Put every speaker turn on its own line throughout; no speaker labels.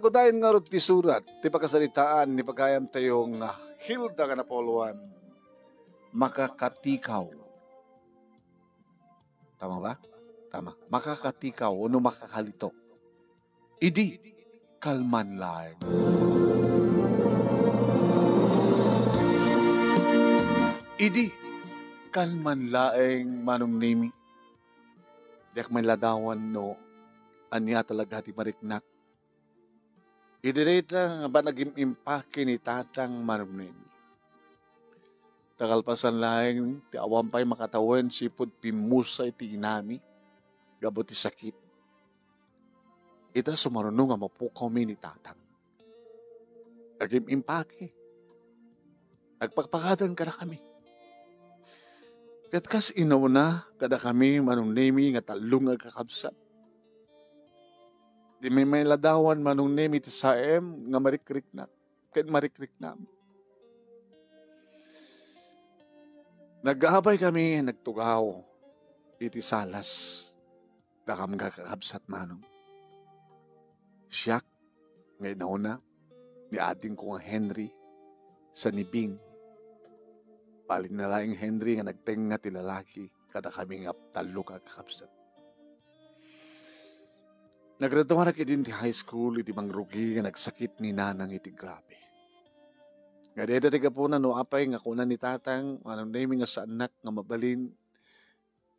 Ako dahil nga rin ti surat, ti pagkasalitaan, ni pagkayam tayong Hilda ka na poluan, makakatikaw. Tama ba? Tama. Makakatikaw o makakalito. Idi, kalman lang. Idi, kalman laeng manong nimi. Diyak may ladawan no, anya talaga ti mariknak. Idirate lang ba naging impake ni tatang manong nimi. Takalpasan laeng ti awampay makatawan sipod pimusay ti inami. Gabot ti sakit. Ita sumarunong nga mapukaw mi ni tatang. Naging impake. Nagpagpakadan ka na kami. Kat kas inauna kada kami manong nemi nga talong agkakabsat. Di may ladawan manong nemi ti saem nga marikrik na. Kat marikrik namin. Nag-aabay kami, nagtugaw. Iti salas. Dakam kakakabsat manong. Siyak, ngay nauna, ni ating ko nga Henry, sa nibing. Paling na laing Henry nga nagteng nga ti lalaki, kada kami nga talo kakakabsat. Nagraduara ki din ti high school, iti mangrugi nga nagsakit ni nanang iti grabe. Nga dito tiga po na no apay nga kuna ni tatang, anong naming nga sa anak nga mabalin,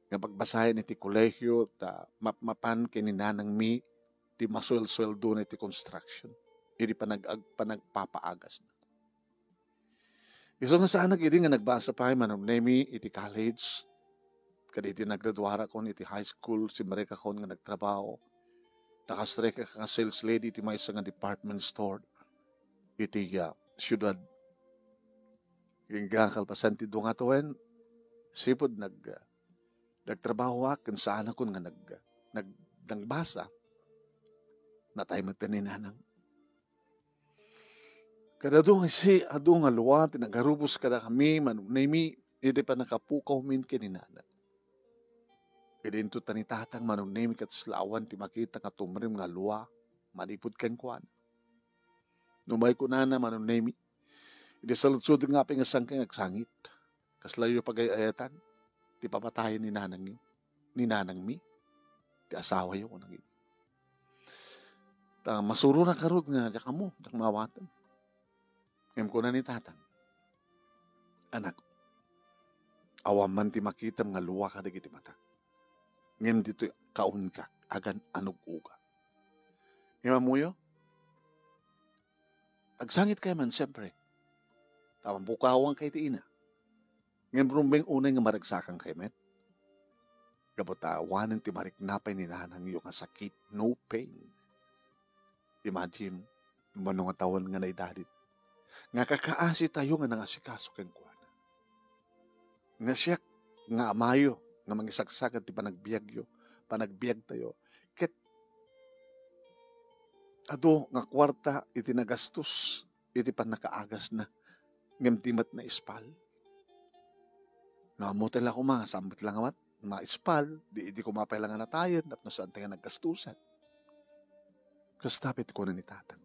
nga pagbasahin iti kolehyo, ta mapan kini nanang mi, ti maswel-sweldo na iti construction. Iti panagpapaagas na. Iso nga sa anak, iti nga nagbasa pa manong nemi iti college, kada iti nagraduara kon iti high school, si Marika kon nga nagtrabaho, nakastreka ka sales lady iti may isa nga department store, iti syudad. Yung kalpasan ti dunga tuwen, sipod nagtrabaho akin sa anak ko nga nagbasa, na tayo magtaninanang. Kada doon si adong aluwa, tinagarubos kada kami, manunaymi, iti pa nakapukaw min kininanang. Kadinto tanitatang manunaymi kat slawan, ti makita ka tumrim nga luwa, manipod ken kuan. Numay ko na manunaymi, iti saludsud nga pingasang kang agsangit, kaslayo pagayayatan, ti papatayin ni nanang yun, ni nanang mi, ti asawa yun ko nang yun. Masuro na karod nga, diya ka mo, diya mawatan. Ngayon ko na ni tatang. Anak, awaman ti makitam nga luwa ka dagiti mata. Ngayon dito kaun ka, agan anog uga. Ngayon mo yo, agsangit kayo man, siyempre. Tamang bukawang kay ti ina. Ngayon brumbeng unay nga maragsakang kay met. Gabotawanan ti mariknapay ni nanang yung sakit, no pain. Imagine, manong nga tawon nga naidadit. Nga kakaasi tayo nga nangasikaso ken kuana. Nga siya, nga amayo, nga mangisagsagan ti panagbiag tayo. Ket, ado nga kwarta iti nagastos, iti panakaagas na, ngamtimat na ispal. Naamutin lang ko mga, sambit lang amat, mga ispal, di ko mapailangan na tayo, at nasaan tayo naggastusan. Kastapit ko na ni tatang.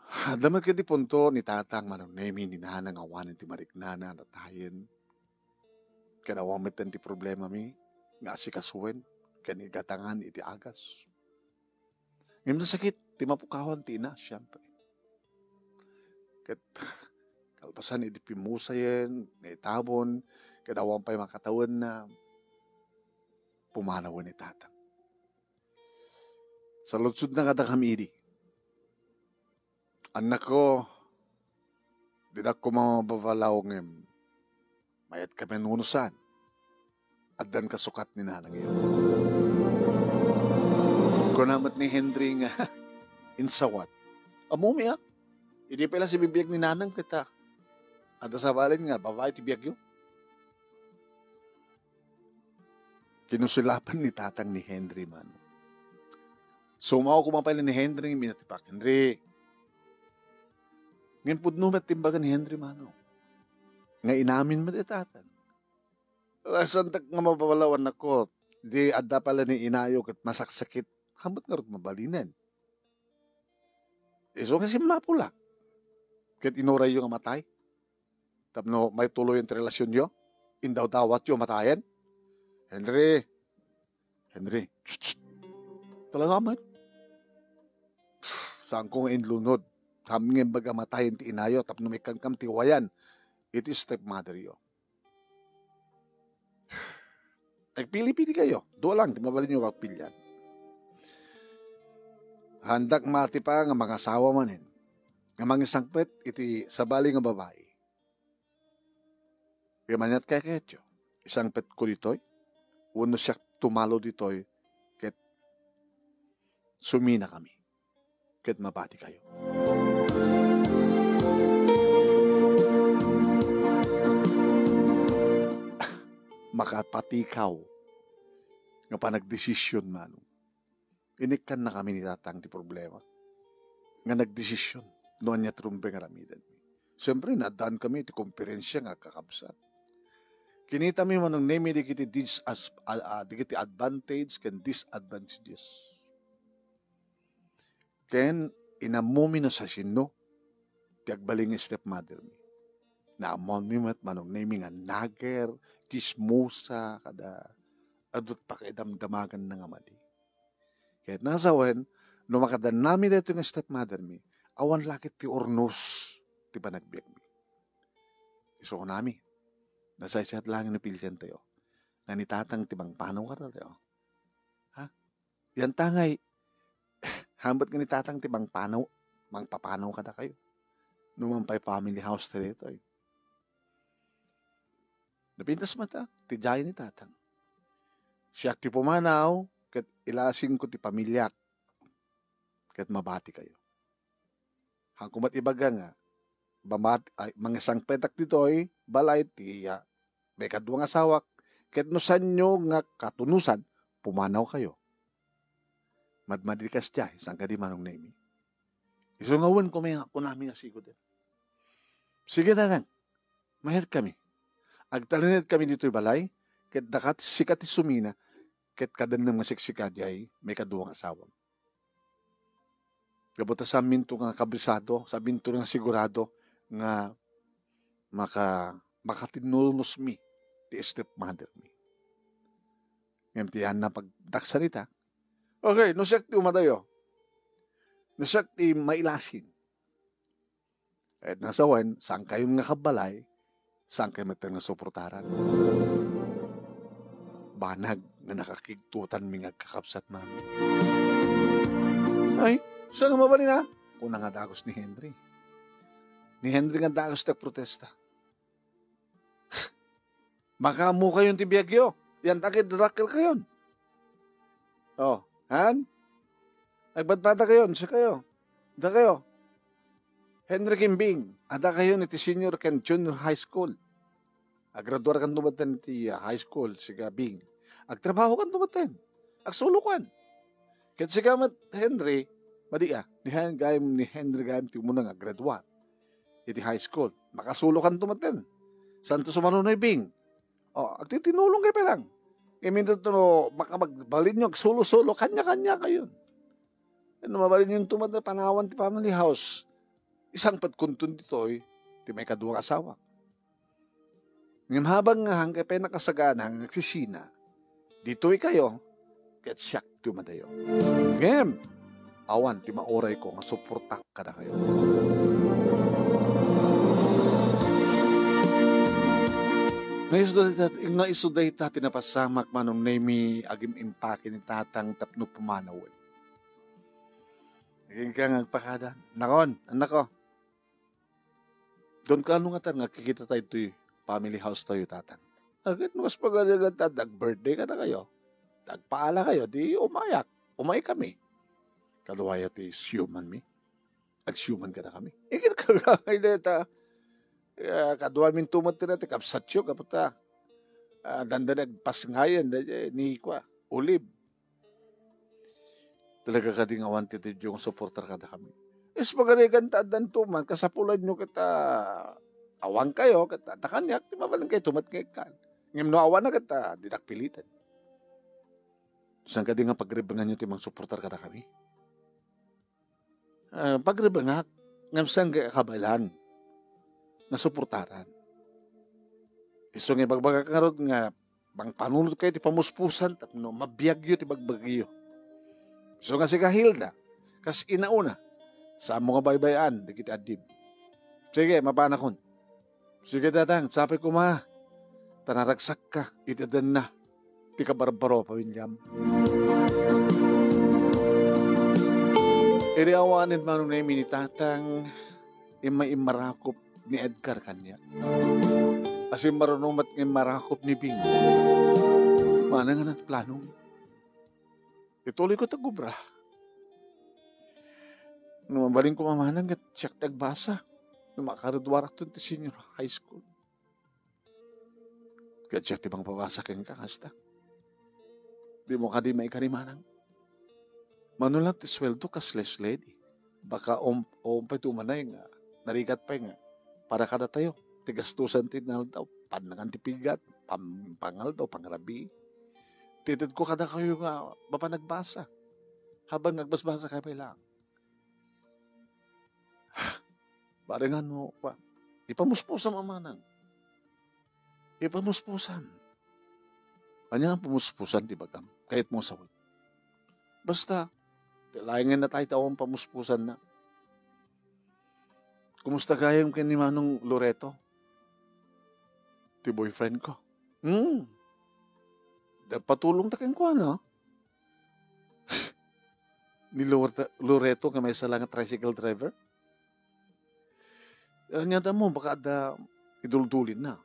Damat ka di punto ni tatang manunemi ni nanang awanan ti mariknana na tayin. Kanawamit ti problema mi, nga asikasuwen, kanigatangan iti agas. Ngayon na sakit, ti mapukawan ti ina, siyempre. Kat kalpasan iti pimusayen, naitabon, kadawang pa'y makatawan na pumanawan ni tatang. Sa lutsud na kada kami idi. Anak ko, dinak ko mababalaw ngem. Mayat kami nunusan. At dan kasukat ni nanang iyo. Kunamat ni Henry nga, insawat. Amumi ha? Hindi pala si bibiyag ni nanang kita. At sa balin nga, babae ti biyag yun. Kinusilapan ni tatang ni Henry man. Sumaw ko mapala ni Henry, minatipak. Henry, ngayon pudnumat timbagan ni Henry mano. Nga inamin mo di tatan. Santak nga mapawalawan ako, di adda pala ni inayok at masaksakit, hamot nga rin mabalinan. Iso kasi mapula. Ket inuray yung matay. Tapno may tuloy yung relasyon nyo. Indaw-dawat yung matayan. Henry. Talaga man. Saan kong inlunod. Hamingin baga matayin ti inayo. Tapno may kangkam ti wayan. It is stepmother yo. Nagpili-pili kayo. Doon lang. Di mabalin nyo magpilyan. Handak mati pa nga mga asawa manin. Nga mga sangpet iti sabali nga babae. Kaya manyat kaya ketyo. Isang pet ko ditoy. Uno siya tumalo ditoy. Ket sumina kami. Ket mabati kayo. Makapatikaw. Nga pa nagdesisyon man. Inikkan na kami ni tatang ti problema. Nga nagdesisyon. Noon niya trumpe nga ramidan. Siyempre, nadaan kami ti komperensya nga kakabsat. Kinita mi manong nemi di kiti advantage ken disadvantages. Ken inamumi no sa sino ti agbaling stepmother mi. Naamon mi mat manong nemi nga nager, chismosa kada adut pakidamdamagan na nga mali. Kahit nasawen, no makadan namin dito nga stepmother mi, awan lakit ti ornos ti panagbiag mi. Iso ko nami. Nasa siya lang napilyan tayo. Na nitatang tibang panaw ka tayo. Ha? Yan tangay. Hambat nga nitatang tibang panaw, mang papanaw ka na kayo. Numampay family house tayo ito. Napintas mata, tijayan ni tatang. Siya ti pumanaw, kat ilasing ko ti pamilyak. Kat mabati kayo. Hangkumat ibaga nga, mga sangpetak dito'y balay ti may kaduang asawak, ket no sanyo nga katunusan, pumanaw kayo. Madmadikas dya, isang kadi manong nemi. Isungawan ko may ako namin asigod. Sige na lang, mahit kami. Agtalinit kami dito'y balay, ket dakat sikat sumina, ket kadan ng masiksika diyay, may kaduang asawak. Kabuta sa minto nga kabisado, sa minto nga sigurado, nga makatinulnos mi ti stepmother mi. Ngayon tiyan na pagdaksanita. Okay, no siyak ti umadayo. No siyak ti mailasin. At nasawan, saan kayo nga kabalay, saan kayo matang nga suportaran. Banag na nakakigtutan mi nga kakapsat mami. Ay, saan nga mabali na? Kung nga dagos ni Henry. Ni Henry nga dagos nagprotesta. Makamu kayon ti biyagyo. Yan takit drakil kayon. Oh, han? Nagbadbada kayon, siya kayo. Da kayo. Henry Kimbing, ada kayo ni ti senior ken junior high school. Agraduar kan tumatan ti high school, siga Bing. Agtrabaho kan tumatan. Agsulukan. Ket siga mat Henry, madi ni Henry gayam ti muna nga graduar. Iti high school. Makasulukan tumatan. Santo sumanunoy Bing. O, agtitinulong kayo pa lang. Minto no, makabagbalin nyo, agsulo-sulo, kanya-kanya kayo. Ano mabalin yung tumat na panawan ti family house. Isang patkuntun dito'y, ti may kaduwang asawa. Ngayon habang nga hanggang pa nakasagana, hanggang nagsisina, dito'y kayo, get siyak tumadayo. Ngayon, awan, ti maoray ko, nga suportak ka na kayo. Naisuday ta tinapasamak manong nemi agim impake ni tatang tapno pumanawin. Naging ka ngagpakada. Nakon, anak ko. Doon ka ano nga nga kikita tayo ito'y family house tayo tatang. Agad mas pagaligan ta, dag-birthday ka na kayo. Dagpaala kayo, di umayak. Umay kami. Kaluwaya ti human mi. Ag-human ka na kami. Ikit ka kagay kaduwa min tumat na ti kapsatyo kaputa. Dandanag pasngayan ni kwa ulib. Talaga ka ding awan ti yung supporter kada kami. Is pagaligan ta dan tuman kasapulan nyo kita awang kayo kita takanyak di mabalang kayo tumat kay kan. Ngem no awan na kita didak pilitan. Saan ka ding nga pagribangan nyo ti mang supporter kada kami? Pagribangak, ngamsang kabalan, nasuportaran. Iso nga bagbaga karot nga, bang panunod kayo ti pamuspusan, tapno mabiyag yun ti bagbagyo. So nga si Kahilda, kas inauna, sa mga baybayan, di kita adib. Sige, mapanakon. Sige tatang, sabi ko tanaragsak ka, itadan na, ti kabarbaro pa winyam. Iriawanin manong na ni tatang, imarakop ni Edgar kanya. Kasi marunong mat marakop ni Bing. Mana nga ng planong. Ituloy ko tagubra. Numabaling ko mamanang at siyak tagbasa. Numakaradwarak to ti senior high school. Kaya siyak tibang pabasa kang kakasta. Di mo ka di maikarimanang. Manulang ti sweldo kasles lady. Baka pa tumanay nga. Narigat pa nga. Para kada tayo. Tigastusan tinal daw. Panangan tipigat. Pangal daw. Pangrabi. Titid ko kada kayo nga. Bapa nagbasa. Habang nagbasbasa kayo lang. Barengan mo pa. Ipamuspusan mamanang. Ipamuspusan. Kanya nga pamuspusan, di ba kam? Kahit mo sawin. Basta, laingin na tayo tawang pamuspusan na. Kumusta kayang kay ni Manong Loreto? Ti boyfriend ko. Patulong ta kang kuha na. Ni Loreto nga may salang tricycle driver. Nyata mo, baka ada iduludulin na.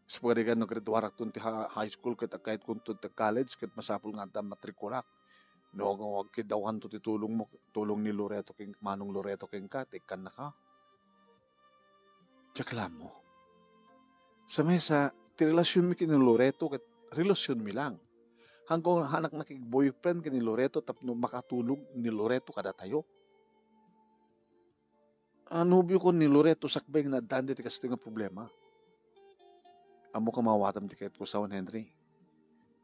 So, pagka ka nagreduarak doon ti high school kahit kung to college, kahit masapul nga ta matrikulak. No, wag kidawan to ti tulong mo, tulong ni Loreto, Manong Loreto king ka, tikan na ka. Tsakla mo. Sa mesa, ti relasyon mi kini Loreto, kahit relasyon mi lang. Hanggang hanak nakik-boyfriend kini Loreto, tapno makatulog ni Loreto kada tayo. Nubyo ko ni Loreto sakbay na dandi ti kasi nga problema. Amo ka mawatam ti kahit ko sa Henry.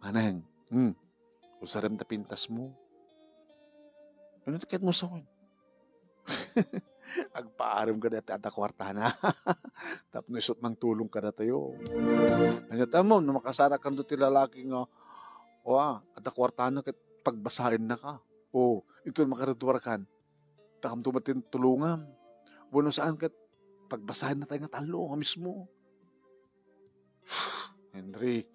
Manang, usarem ta pintas mo. Ano ti kahit mo sa agpaaram ka dati at kwarta na. Tapos isot mang tulong ka na tayo. Nanyata mo, na makasara ka doon ti lalaki nga, at kwarta na kahit pagbasahin na ka. Ito makaradwarakan. Takam tumatin tulungan. Bueno saan kahit pagbasahin na tayo nga talo nga mismo. Henry,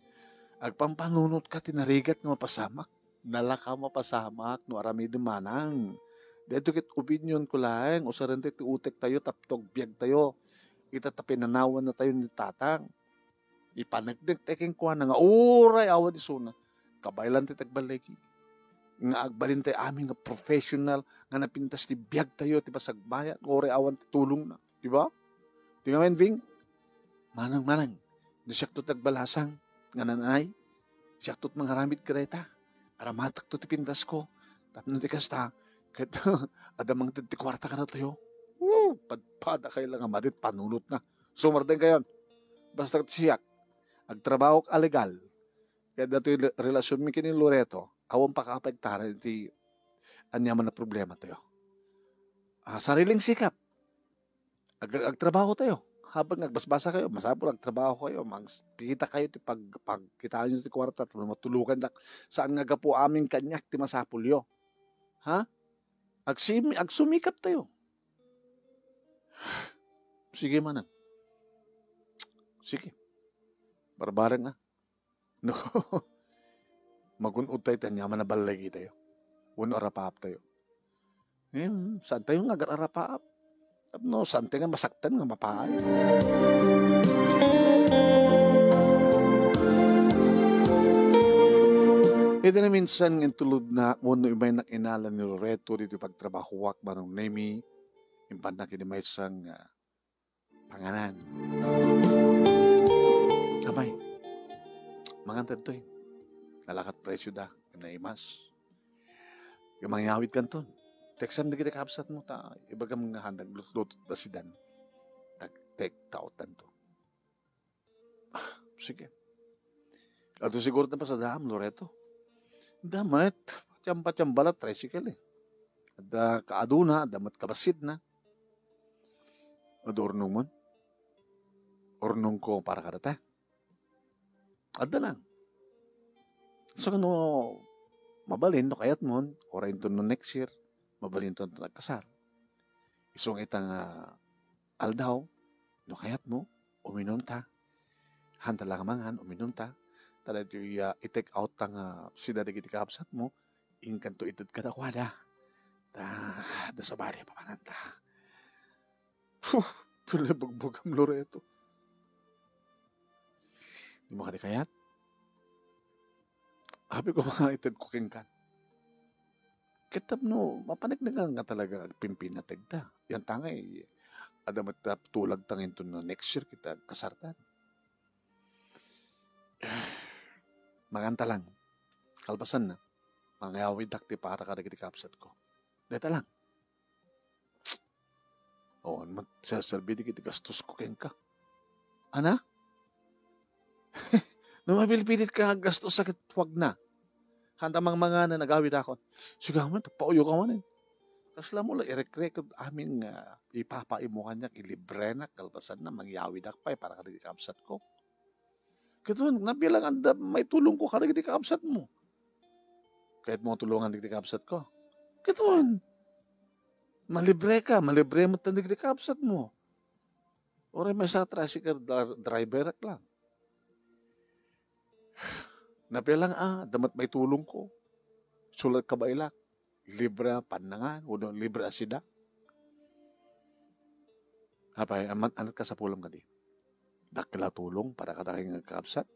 agpampanunot ka tinarigat nga mapasamak. Nalaka mapasamak no arami dumanang. Dito kit opinion ko lang. Usaran tayo utek tayo taptog biyag tayo. Itatapinanawan na tayo ni tatang. Ipanagdag teking kuha na nga. Uray awan isuna. Kabaylan tayo tagbalagi. Nga agbalin tayo aming nga professional. Nga napintas ti biyag tayo. Ti pasagbayan. Uray awan ti tulong na. Diba? Di nga men, Ving? Manang. Siyak to tagbalasang, nga nanay, siyak to't mangharamid kareta, aramatak to ti pintas ko, tapos ti kasta, kahit adamang ti kwarta ka na tayo, padpada kayo lang amadit, panunot na, sumardeng kayon, basta siyak, agtrabaho ka legal, kaya dato yung relasyon mi kini Loreto, awang pakapagtaran ti anyaman na problema tayo. Sariling sikap, agtrabaho tayo. Habang nagbasbasa kayo, masapol nagtrabaho kayo, magpikita kayo, pagkitaan nyo ti kwarta, matulukan na, saan nga po aming kanyak, ti masapol yo. Ha? Agsumikap tayo. Sige manang. Sige. Barbarang nga. No. Magunod tayo, tanyaman na balagi tayo. Uno arapaap tayo. Saan tayo nga arapaap? No, sante nga masaktan nga mapaay. Ito na minsan ng tulad na uno iba'y nakinalan ni Loreto dito pagtrabahuwak manong nemi impan na kinimay sang panganan. Abay, mangantad to nalakat presyo da, naimas. Yung mangyawit kanton. Teksam na kita kapsat mo ibaga mga handang lutot basidan. Tek tautan to. Sige. Ato siguro na pa sa dam, Loreto. Damat, tiyamba-tiyamba tricycle Ada kaaduna, damat kabasid na. Adornong mo. Ornong ko para kadata. Ada lang. So, mabalin, no kayat mo, orayin to no next year, mabalin to nagkasar. Isong itang aldaw, no kayat mo, uminom ta. Hanta lang mangan, uminom ta. Tala i-take out tang sida digiti kapsat mo, ingkan to itad kadakwada. Da sa bari papananta. Tuloy bugbugam Loreto. Di mo kadikayat? Habi ko mga itad cooking kan. Kitab no, mapanagnagan nga talaga pimpin na tegda. Yan tangay, ada matap tulag tangin to no next year kita kasartan. Maganta lang. Kalpasan na. Mangayawid takti para kada kiti kapsat ko. Deta lang. Oo, serbi di kiti gastos ko ken ka. Ana? Nung mapilipilit ka gastos sakit, wag na. Handa mga na nagawid ako. Sigaw man, pauyo ka man eh. Kasla mo lang, i-record amin nga ipapaimukan niya, ilibre na, kalpasan na, mangyawid ako pa para kada kiti kapsat ko. Kaya nabilang anda, may tulong ko kada kiti kapsat mo. Kahit mo tulungan kiti kapsat ko. Kaya malibre ka, malibre mo tandig kiti kapsat mo. Ore may sa tricycle driver lang. Nabilang damat may tulong ko. Sulat ka ba ilak? Libre panangan, uno libre asida. Apay, anat ka sa pulang ka di. Dakila tulong para kadaking kapsat.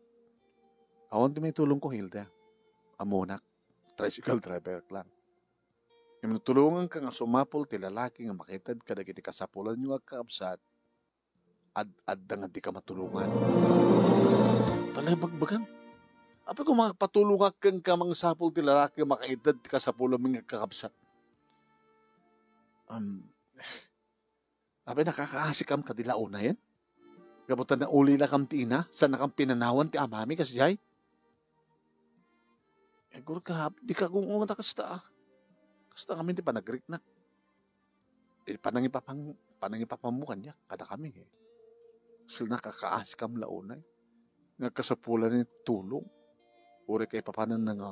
Awan di may tulong ko, Hilda. Amonak, tricycle driver lang. Yung tulungan ka nga sumapol, tilalaki nga makitad kada kiti kasapulan yung kapsat, ad nga di ka matulungan. Talay bagbagan. Apa kung makapatulungan kang kamang sapol tilalaki nga makaitad kasapulan mga kakapsat? Apa nakakaasikam ka dila una yan? Gabutan na uli na kam ti ina, saan na kam pinanawan ti amami kasi jay? Guro ka, di ka kung umata kasta Kasta kami di pa nag-Greek na. Panangipapamukan niya, kada kami eh. Sila nakakaasikam launay. Nagkasapulan ni tulong. Uri kay papanan na nga.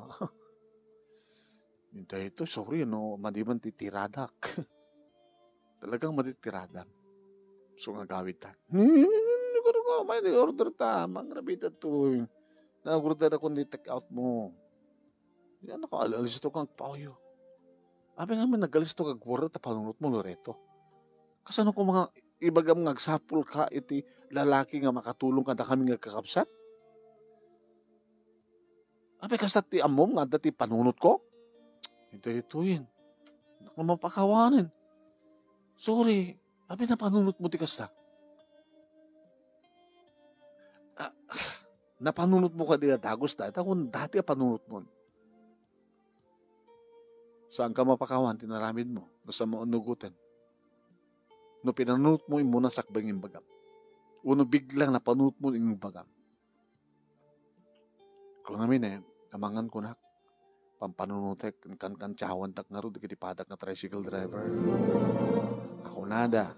Hintay ito, sorry, madiban titiradak. Talagang matitiradan. So nga gawit ta. Hindi ko na may order ta. Mangrabita to. Nag-order ako ni take out mo. Yan ako, alis ito kang pauyo. Abi nga man nagalis ito kag-wara ta panunot mo, Loreto. Kasano ko mga ibagam ngagsapul ka iti lalaki nga makatulong kada kami nga kakapsat? Abi kasta ti amom nga dati panunot ko? Ito yun. Naku mapakawanin. Sorry. Abi na panunot mo ti kasta. Napanunot mo ka di dagos dati. Kung dati panunot mo. Saan ka mapakawan, tinaramid mo. Nasa maunugutan. No pinanunot mo yung muna sakbang yung bagam. Uno biglang napanunot mo yung bagam. Kung namin amangan ko na. Pampanunutek, kan tsawan tak nga ro, di kitipadak na tricycle driver. Ako nada.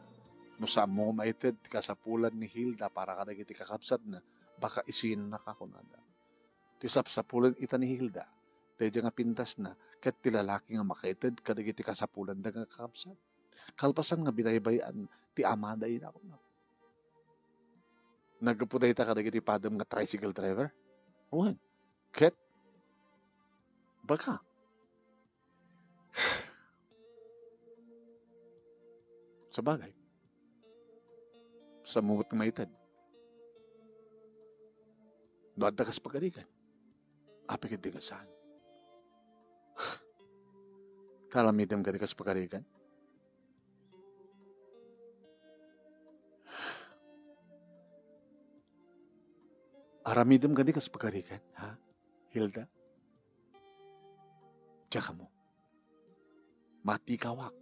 No saan mo maited, kasapulan ni Hilda para kada kiti kakapsat na, baka isin na ka ko nada. Tisap-sapulan ita ni Hilda. Dahil nga pintas na, kat tilalaki nga makaited, kada kiti kasapulan da nga kakapsat. Kalpasan nga binaybayan, ti amaday na ako na. Nagpuday ta kada kiti padam nga tricycle driver? Uwan. Ket? Baka. Sa bagay. Sa muwat ng maitad. Doon ta kas pagkalikan. Apikit di ka saan. Kalamitam ka di kas pagkalikan. Aramidam ka di kas pagkalikan. Ha? Hilda? Tsaka mo. Mati kawak.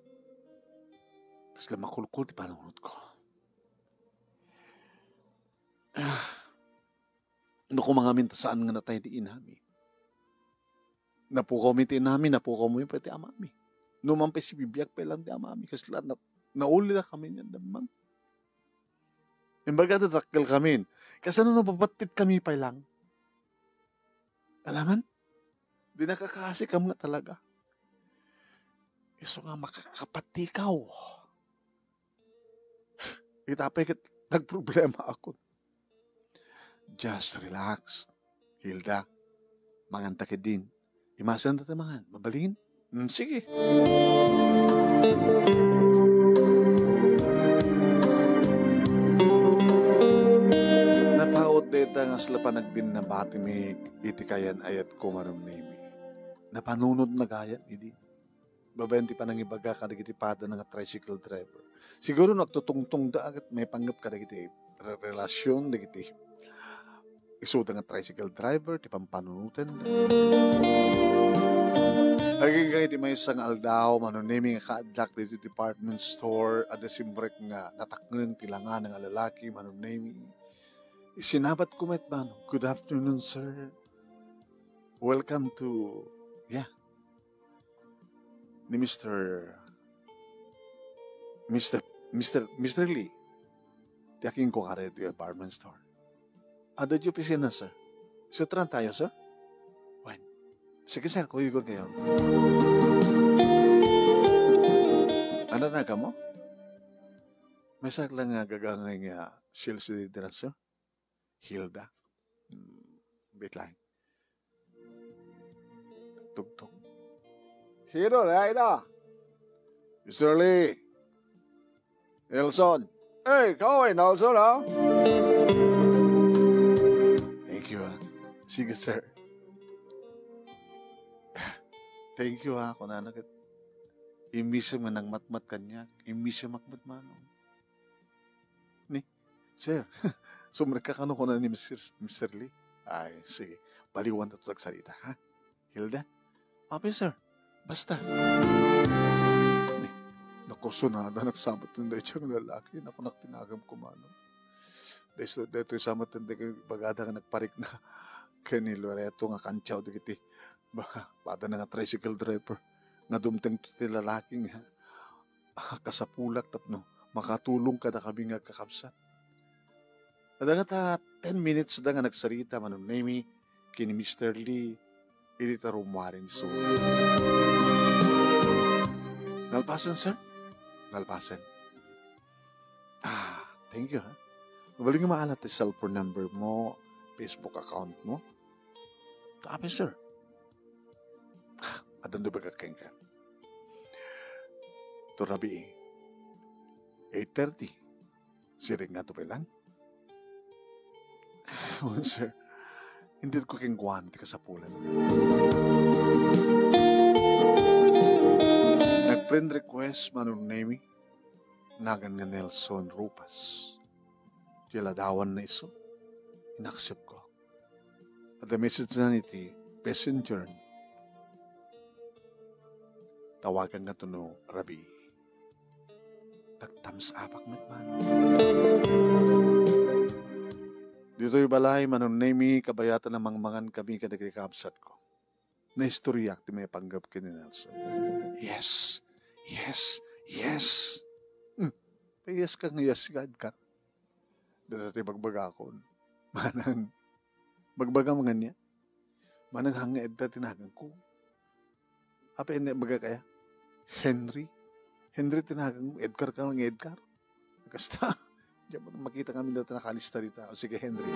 Kasla makulkul ti panunod ko. Naku mga mintasaan nga na tayo di inami. Napukaw mi ti inami, napukaw mo yung pati amami. Numan pa si bibiyag pa lang di amami. Kasi nauli na kami niyan damang. Imbaga tatakal kami. Kasi napapatit kami pa lang. Alaman? Di nakakasi ka mga talaga. Iso nga makakapatikaw. Itapay nagproblema ako. Just relax. Hilda, manganta ka din. Imasan na tamangan. Mabalin? Sige. Napaot deta nga sila panagdin na bati may itikayan ayat ko maram na imi. Napanunod na gayat, hindi. Babenti pa nang ibaga kadagitipada ng tricycle driver. Siguro nagtutungtong da agad may panggap kadagiti relasyon dagiti isuda nga tricycle driver ti pampanunutan. Aging kay ti may isang aldaw manunimi nga kaadlak dito department store at simbrek nga natakneng tilangan ng lalaki manunimi. Isinabat ko met man. Good afternoon, sir. Welcome to ni Mr. Lee. Tiyaking ko kare ito yung apartment store. Ada dyo pisina, sir. Sutran tayo, sir? When? Sige, sir. Kuya ko kayo. Ano na ka mo? May saklang nga gagangay nga sales leader, sir? Hilda. Wait lang. Tugtog. Hero, na. Mr. Lee. Nelson. Hey, kaway, Nelson, ha? Thank you, ha? Sige, sir. Thank you, ha? Kung ano, imbis mo nang matmat kanya, imbis mo makmatmanong. Ni, sir, sumrek ka kano ko na ni Mr. Lee? Ay, sige. Baliwan na ito salita, ha? Hilda? Papi, sir. Basta. Naku, sunada, nagsamat ng dahil siyang lalaki. Naku, naktinagam ko mano. Dahil ito yung samat ng dahil bagada nga nagparik na kani Loreto nga kantsaw di kiti. Bada na nga tricycle driver. Nga dumteng ito yung lalaki nga. Kasapulak tapno. Makatulong ka na kami nga kakapsat. Ada nga 10 minutes da nga nagsarita manunemi kini Mr. Lee. Ilita rumarin so. Nalpasan, sir? Nalpasan. Thank you, ha? Mabaling nga maalat yung cellphone number mo, Facebook account mo. Kape, sir. Adan do ba kakeng ka? Ito rabi 8:30. Siring nga ito pa lang. Well, sir. Hindi ko kengkuhan ti kasapulan. Nag-friend request manunemi nagan nga Nelson Rupas. Tiladawan na iso. Inaccept ko. At the message na niti passenger. Tawagan nga to no Rabi. Nag-thumbs up ang man. Dito yung balay, manunemi, kabayatan ng mangmangan kami kadagikapsat ko. Na istorya, di may panggap kini Nelson. Yes, yes, yes. Yes ka nga, yes God ka. Dito bagbaga ako. Manang, bagbaga mga niya. Manang hanga edda tinagan ko. Apa hindi baga kaya? Henry tinagan mo. Edgar ka lang Edgar. Kasta. Diyan mo makita kami dito nakalista dito. O sige, Henry.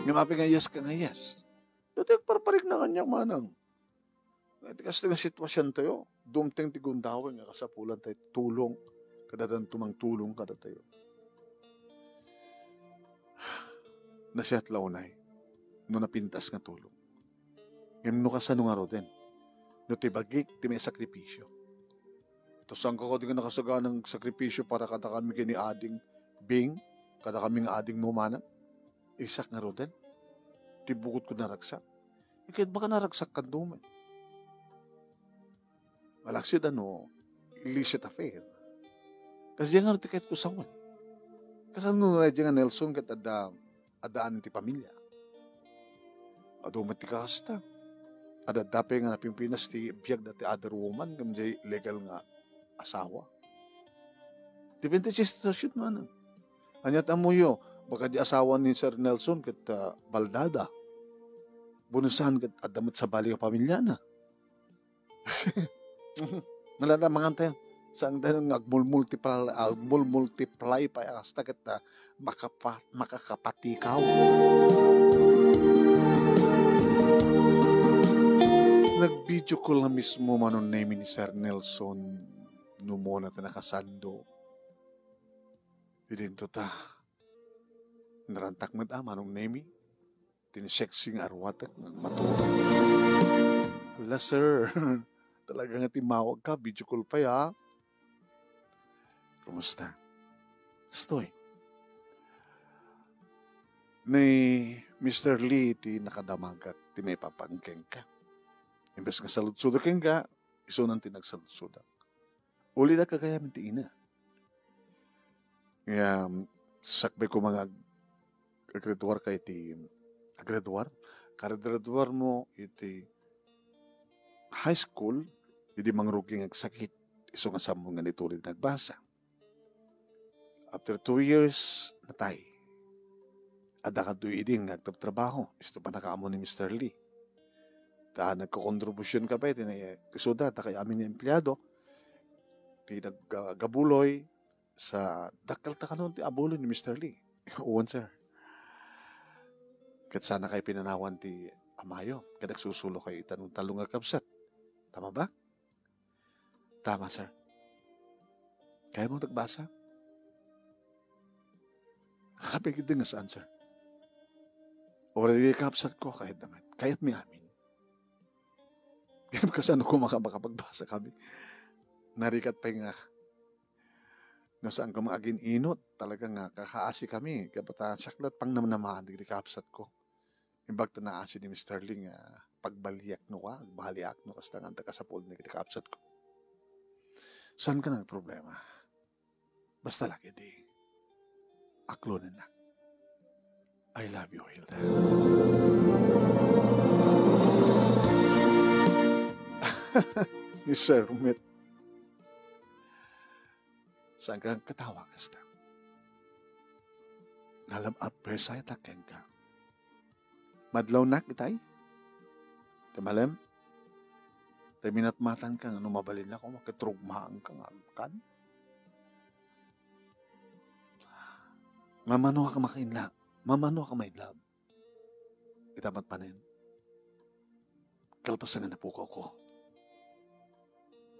Yung mapi nga yes ka nga yes. Dito yung parparik na kanyang manang. Kasi nga sitwasyon tayo. Dumteng tigundawin nga kasapulan tayo. Tulong. Kadatan tumang tulong kada tayo. Nasyat launay. No napintas nga tulong. Ngayon no kasano nga ro din. No tibagik, ti may sakripisyo. Tapos ang ko di ka nakasaga ng sakripisyo para kada kami kini ading bing, kada kami nga ading mumanan. Isak nga roden. Tibukot ko naragsak. Ikit baka naragsak ka duman. Malaksid illicit affair. Kasi diyan nga tiket ko sawan. Kasi na diyan nga Nelson kat adaan ti pamilya. Adumat ti kasta. Ada dapat nga napimpinas ti biyag dati other woman kamjay legal nga asawa. Depende sa sitwasyon man. Anyat amuyo, baka di asawa ni Sir Nelson kat baldada. Bunusan kat adamat sa bali ng pamilya na. Nalalamangan tayo. Saan tayo multiply pa hasta kat makakapatikaw. Nag-video call na mismo manon name ni Sir Nelson numo na nakasando. Idinto ta. Narantak mo ta manong name tinisexing arwatak matulog. Hala sir, talaga nga timawag ka, video call pa ya. Kumusta? Stoy. Ni Mr. Lee ti nakadamagat ti may papangkeng ka. Imbes nga salud-sudak ka, iso nang tinagsalud-sudak. Uli na kagayamin ti ina. Kaya sakbay ko mga agreduar ka iti agreduar. Karagraduar mo iti high school, hindi mangruging agsakit. Iso nga sa mga nitulid nagbasa. After 2 years, natay. Ada ka doy iding nagtatrabaho. Isto pa nakaamo ni Mr. Lee. Nagkakontribusyon ka pa iti isuda, ta kay amin yung empleyado. Ti naggabuloy sa dakal ta kanon ti abuloy ni Mr. Lee. Uwan sir. Kat sana kay pinanawan ti amayo. Kat nagsusulo kay itanong talong nga kabsat. Tama ba? Tama sir. Kaya mo nagbasa? Habi kita nga saan sir? Already kapsat ko kahit naman. Kahit may amin. Kaya kasi ano ko makapagbasa kami. Narikat pa nga. No saan ko maagin inot. Talaga nga kakaasi kami. Kaya pata saklat pang naman di kapsat ko. Imbag ta naasi ni Mr. Ling pagbaliak no ka. Baliak no kas tangan ta kasapol ni kapsat ko. Saan ka nang problema? Basta lagi di. Aklo na na. I love you, Hilda. Ni Sir Rumit. Saan ka katawa kasta? Nalam at presay taken ka. Madlaw nak itay? Kamalem? Tay minatmatan ka, ano mabalin ako, makitrugmaan ka nga kan? Mamano ka makainla. Mamano ka mailab. Itamat panin. Kalpasan nga napukaw ko.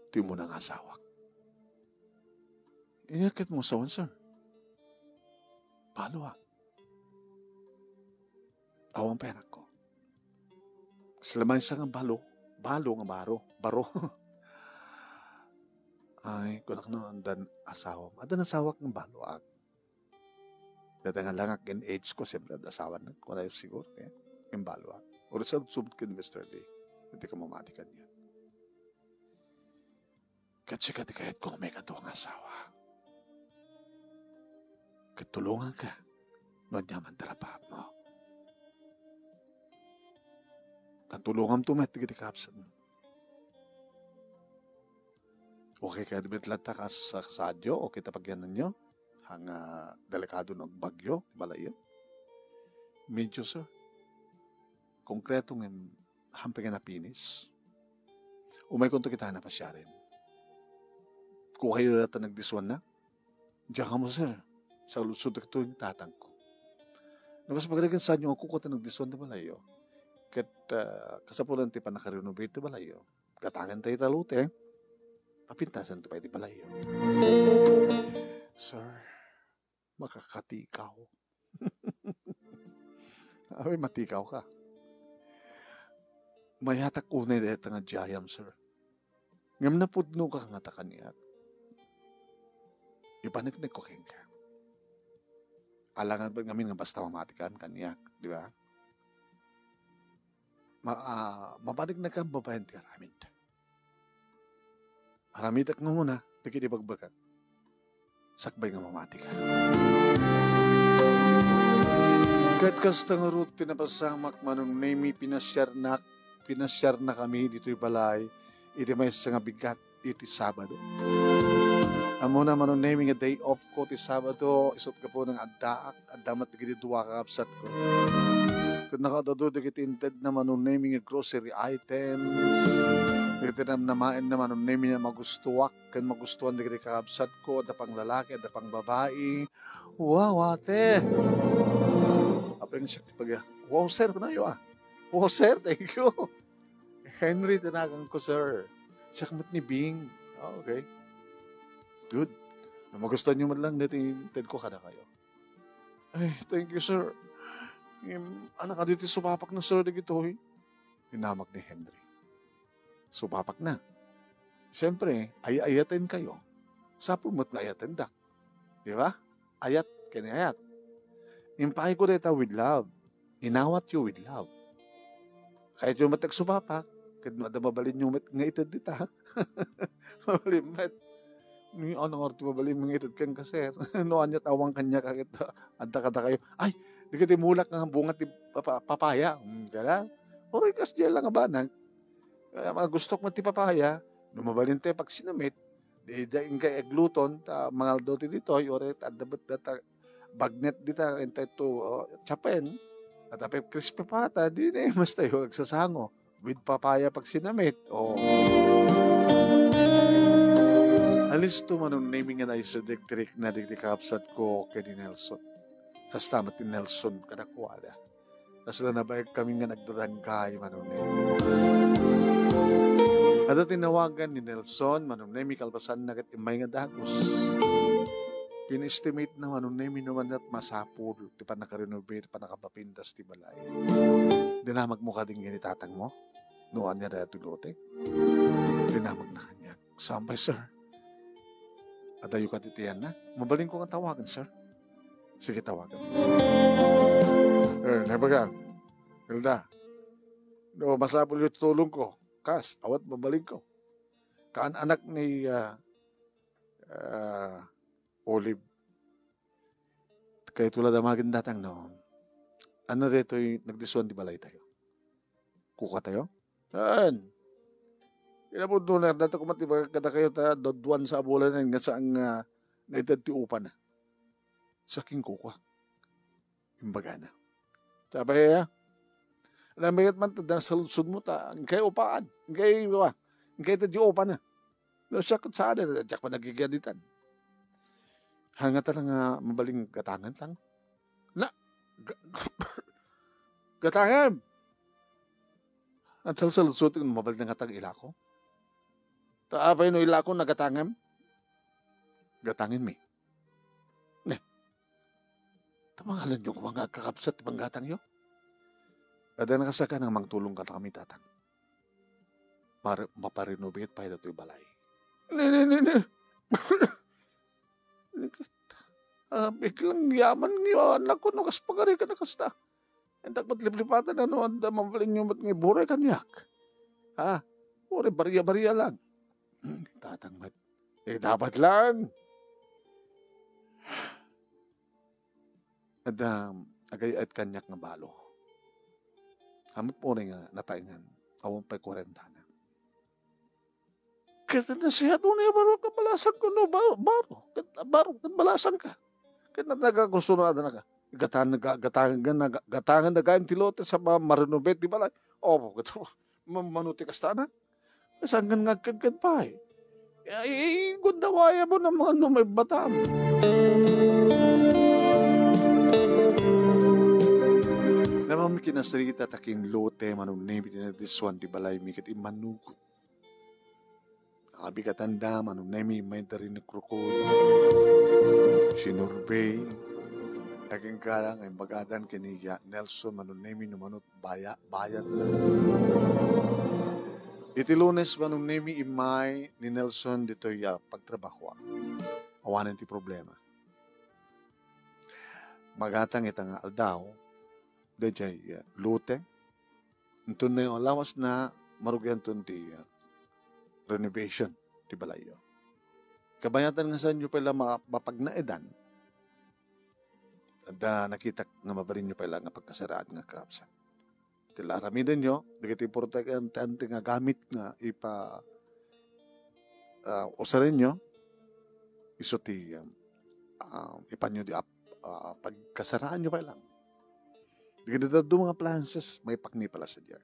Di mo nang asawak. Inyakit mo asawan, sir. Palo awang pera ko. Salamay sa nga balo nga baro. Ay, kunak na andan asawa. Adan asawak ng balo Dati nga lang in age ko, siyempre asawa na. Kung na siguro, yung balo O sa subot ka ni Mr. Lee. Hindi ka mamatikan yan. Kasi kahit kung may katong asawa. Katulungan ka. Noon niya man tarapap mo. Katulungan tumet, hindi ka kapsan. Okay ka, dimitlat ka sa sadyo, o kita pagyanan nyo. Hang delikado ng bagyo, balayo. Medyo, sir. Konkreto ng hamping na pinis. Umay kung kita na pa siya rin. Kung kayo data nagdiswan na, diyan ka mo, sir. Sa lusod ito yung tatang ko. Nakas pagdagan sa inyo, ako ko nagdiswan na balayo. Kat kasapulan ti pa nakarenovate na balayo. Katangan tayo talute, papintasan tayo di balayo. Sir, makakatikaw. Ay, matikaw ka. Mayatak unay dahil nga jayam, sir. Ngam na pudno ka nga takaniyak. Ipaniknik ko keng ka. Alangan ba ngamin nga basta mamatikan kaniyak, di ba? Mapanig na kang babayan ti aramid. Aramidak nga muna, tikit ibagbagat. Sakbay nga mamati ka. Kahit kasta nga root tinapasamak manong name pinasyarnak pinasyar na kami dito'y balay, iti may sa nga bigat, iti Sabado. Amo na manunemi nga day off ko ti Sabado, isot ka po ng addaak, addamat na giti duwa kakapsat ko. Kung nakadadudag iti inted na manunemi nga grocery items, iti namnamain na manunemi nga magustuwak, kan magustuhan na giti kakapsat ko, ada pang lalaki, ada pang babae. Wow, ate! Apa yung siya pag, wow, sir, kunayo ah. Wow, sir, thank you. Henry, tinagang ko, sir. Siya kamot ni Bing. Oh, okay. Good. Na magustuhan nyo man lang natin TED ko kada kayo. Ay, thank you, sir. Anak ka dito sumapak na, sir, na gito, eh. Tinamak ni Henry. Sumapak na. Siyempre, ayatin kayo. Sa pumot na ayatin dak. Di ba? Ayat, kinayat. Impake ko dito with love. Inawat you with love. Kahit yung matag sumapak, kahit mabalin yung nga itad dita. Mabalin mat. Ano nga ito mabalin mga itad kan ka, sir? No, anya tawang kanya kakit. Anta kata kayo. Ay, di ka timulak ng bungat ni papaya. Kaya, oray kas dyan lang abanag. Gusto ko ti papaya. Lumabalin tayo pag sinamit. Di daing kay egluton. Mga doti dito. Oray at dabat data bagnet dita. Entay to chapen. At apay crispy pata. Di na mas tayo agsasango. With papaya pag sinamit. Oh. Alis to manong naming nga na isa diktirik na diktikapsat ko kay ni Nelson. Tas tamat ni Nelson kadakwada. Tas na nabayag kami nga nagdarangkay manong naming. At tinawagan ni Nelson manong naming kalpasan na kat imay nga dagos. Pin-estimate na manong naming naman at masapul. Di pa nakarenovate, pa nakapapindas ti balay. Dinamag mo ka din ganitatang mo? Noon niya na tulote. Dinamag na kanya. Sampay, sir. Adayo ka titiyan na. Mabaling ko ang tawagan, sir. Sige, tawagan. Nabagan. Hilda. No, masapul yung tulong ko. Kas, awat mabaling ko. Kaan anak ni Olive. Kaya tulad ang maging datang no. Ano dito yung nagdisuan di balay tayo? Kuka tayo? Saan? Kinabundo na, dito kumatiba kada kayo ta dodwan sa abulan nga saang naitad ti upan na. Saking kuka. Imbaga na. Sabi ya, alam man tada sa lunsod mo ta, ang kayo upaan, ang kayo ta di upan na. Nasakot sa ada, jak pa nagigaditan. Hanga talaga mabaling gatangan lang. Na, gatangan! At sa lunsod, mabaling na gatang ilako. Taapay no ilako nagatangam. Gatangin mi. Ne. Tamangalan nyo kung mga kakapsat pang gatang nyo. Kada nakasaka ng mangtulong ka kami tatang. Maparenovate pa ito yung balay. Ne. Biglang yaman nyo. Anak ko, nakas pagari ka nakasta. Ang dapat liplipatan na noon. Mabalin nyo mat ngay buray kanyak. Ha? Uri, bariya-bariya lang. Tatang mat. Dapat lang. At agay at kanyak nga balo. Hamot po rin nga nataingan. Awang pa'y 40 na. Kaya na siya doon niya baro kabalasan ko no. Baro kabalasan ka. Kaya nagagasunod na ka. Gatangan na gayang tilote sa mga marinobet di balay. Oh, gato. Manuti ka na. Sanggan ngagkad pa eh. Ay, gundawaya mo ng mga may batam. Naman may kinasarita taking lote manong name na diswan di balay mikit imanugot. Nakabigatan manong name may darin ni krukod. Sinurbay. Taking karang ay bagadan kiniya Nelson manong name numanot bayat na. Iti Lunes manong name imay ni Nelson dito pagtrabaho. Awanan ti problema. Magatang itang aldaw. Dajay lute. Ito na yung lawas na marugyan ito ti renovation ti balayo. Kabayatan nga sa inyo pala mapagnaedan. At nakita nga mabarin nyo pala nga pagkasaraan nga kapsan. Tilaramidan nyo, digiti protektan nga gamit nga usarin nyo, iso ti ipanyo di pagkasaraan nyo pa lang. Digiti do mga appliances, may pakni pala sa diyan.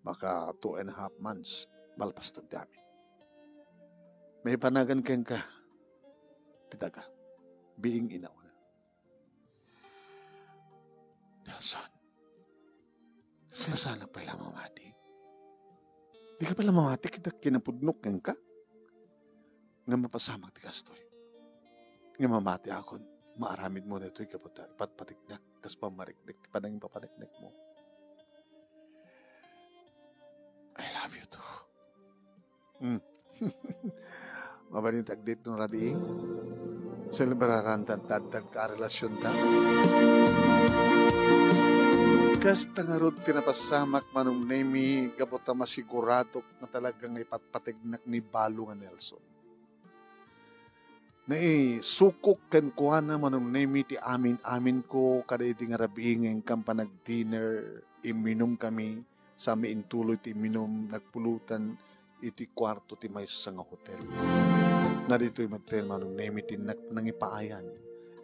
Maka 2.5 months, malpas na dami. May panagan keng ka, titaga, being inauna. Nelson, sila pala mamati. Di ka pala mamati, kita kinapudnok keng ka. Nga mapasamag ti kastoy. Nga mamati ako, maaramid mo na ito'y kaputa, ipatpatiknak, tas pamariknik, panangin papaniknik mo. I love you too. Mabalintag dito ng rabiing. Sila tatag ka relasyon ta. Kasta nga rod tinapasamak manong nemi gabota masigurado na talagang ipatpatignak ni Balo nga Nelson. Na sukok ken kuana manong nemi ti amin ko kada iti nga rabiing ng kampanag dinner iminom kami sa miintuloy ti iminom nagpulutan iti kwarto ti may nga hotel. Na dito'y magtel manong nemi ti nangipaayan.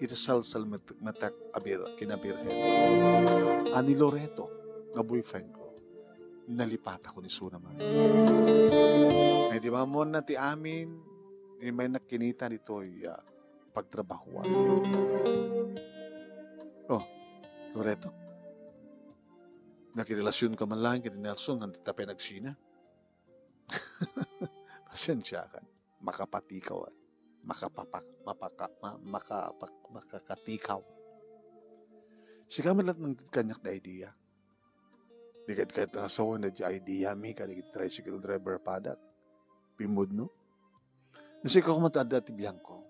Ito salsal matak kinabirhen. Ani Loreto, nga boyfriend ko, nalipat ako ni Sunaman. Ay di ba mo na ti amin, may nakinita nito'y pagtrabahuan. Oh, Loreto, nakirelasyon ka man lang kay Nelson, ang tapay nagsina. Pasensya ka, makapatikaw at makakatikaw. Siya malat ng kanyak na idea. Di kahit nasawa na di idea, may kaligit tricycle driver padak. Pimod, no? Nasi ko kumatada ti Bianco.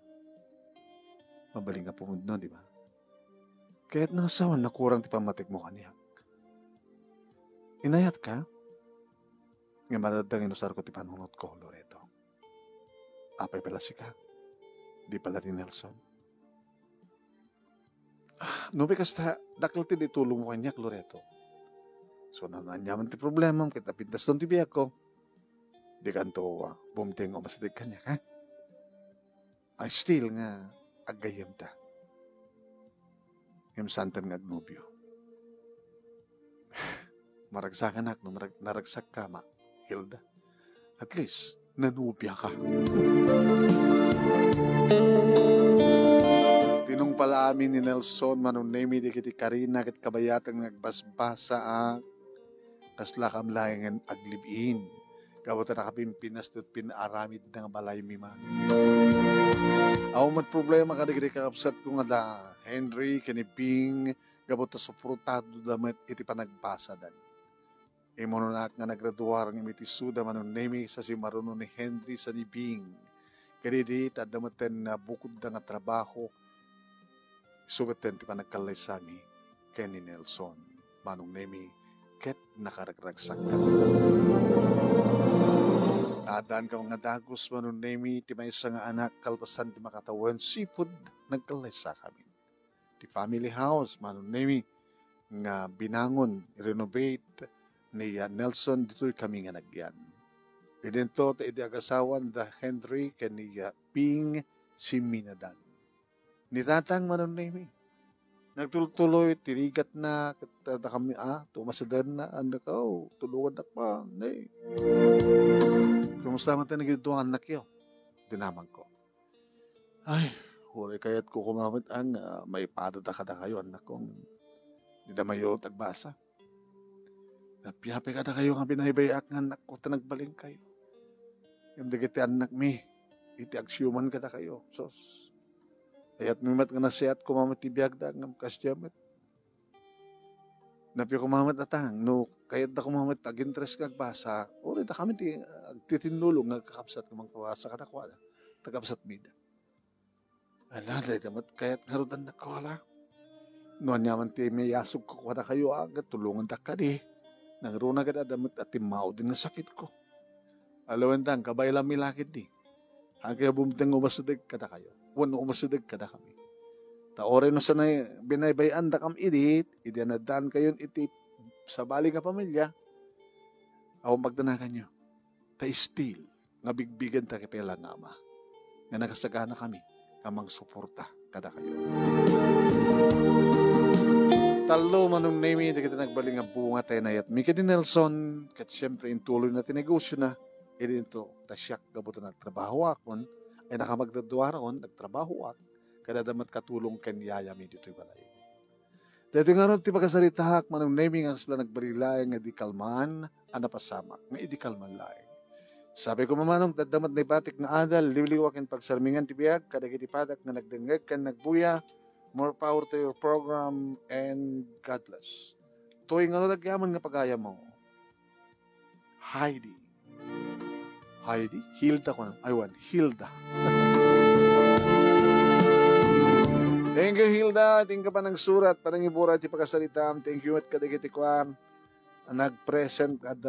Mabaling nga pumod, no, di ba? Kahit nasawa, nakurang ti pamatik mo kaniyak. Inayat ka? Nga maladang inusar ko ti panunot ko, Loreto. Apay pala si ka. Di pala ni Nelson. Nubi kasta, dakil ti ditulong mo kanyak, Loreto. So, nananyaman ti problema, kita pintas doon ti biyak ko. Di kanto, bumting o masdig kanyak, ha? Ay still nga, agayam ta. Yung santan nga agnobyo. Maragsakan ak, no, naragsak ka, Hilda. At least, nanubya ka. Tinong pala amin ni Nelson, manunemi di kiti Karina, kit kabayatang nagbasbasa kasla kam layangan aglibin. Kabuta na kapimpinas do't pinaaramid ng balay mima. Ako mat problema ka di kakapsat ko nga da Henry, kaniping, kabuta suprutado damit iti panagbasa dan. Imononak nga nagraduar ng imitisuda manunemi sa si maruno ni Henry sa nibing. Kadidi, tadamaten na bukod na nga trabaho, sugaten ti panagkalay sami kay ni Nelson. Manong nemi, ket nakaragragsak ka. Adaan ka mga dagos, manong nemi, ti may isa nga anak, kalpasan ti makatawan, sipod, nagkalay sa kami. Ti family house, manong nemi, nga binangon, renovate, ni Nelson, dito'y kami nga nagyan. Idento, ta iti agasawan, da Henry, kaniya, Ping, si Minadan. Nitatang manon na imi. Nagtuloy, tirigat na, kata kami, tumasadan na, anak ko, tulungan na pa, nay. Kumusta man tayo nagito ang anak yun? Dinamang ko. Ay, huli kaya't ko kumamit ang may padada ka na kayo, anak ko. Hindi na mayo tagbasa. Napiyapi ka na kayo nga binahibayak ng anak ko, tanagbaling kayo. Yung digiti anak mi, iti agsyuman ka na kayo. Sos, ayat mimat nga nasiyat kumamit ibiyag da ng kasyamat. Napi kumamit atang, no, kayat na kumamit ag-interest kag basa, ulit na kami agtitinulong nga kakapsat ng mga kawasa ka na kuwala, tagapsat mida. Alalay, damat kayat nga rudan na kuwala. Noon naman ti may yasog ko kuwala kayo agad, tulungan da ka di. Nangruna ka na damit at timaw din na sakit ko. Alawan tang, kabay lang milakit di. Hangkaya bumtang umasadag ka na kayo. Wano umasadag ka na kami. Ta oray no sanay binaybayan da kam idit, idianadaan kayon iti sa bali nga pamilya, aw magdanagan nyo, ta still, nga bigbigan ta kipela nga ama, nga nagasagana kami, kamang suporta kada kayo. Talo manong name, hindi kita nagbaling nga bunga tayo na yat. Mika di Nelson, kat siyempre intuloy na tinegosyo na, ito, tasyak gabuto nagtrabaho akon, ay nakamagdaduara kon, nagtrabaho ak, kada damat katulong kanyaya mi dito'y balay. Dito nga ron, ti pagkasaritahak, manong naming ang sila nagbarilay nga di kalman, anapasamak, nga di kalman laing. Sabi ko mamanong, dadamat na ipatik nga adal, liwliwakin pagsarmingan ti biyag, kadagiti padak nga nagdengeg kan nagbuya, more power to your program, and God bless. Tuwing ano nagyaman nga pagaya mo, Heidi, Hilda ko na, Hilda. Thank you, Hilda. Thank you pa ng surat, pa ng ibura, ti pagkasalitam. Thank you at kadagiti ko nag-present at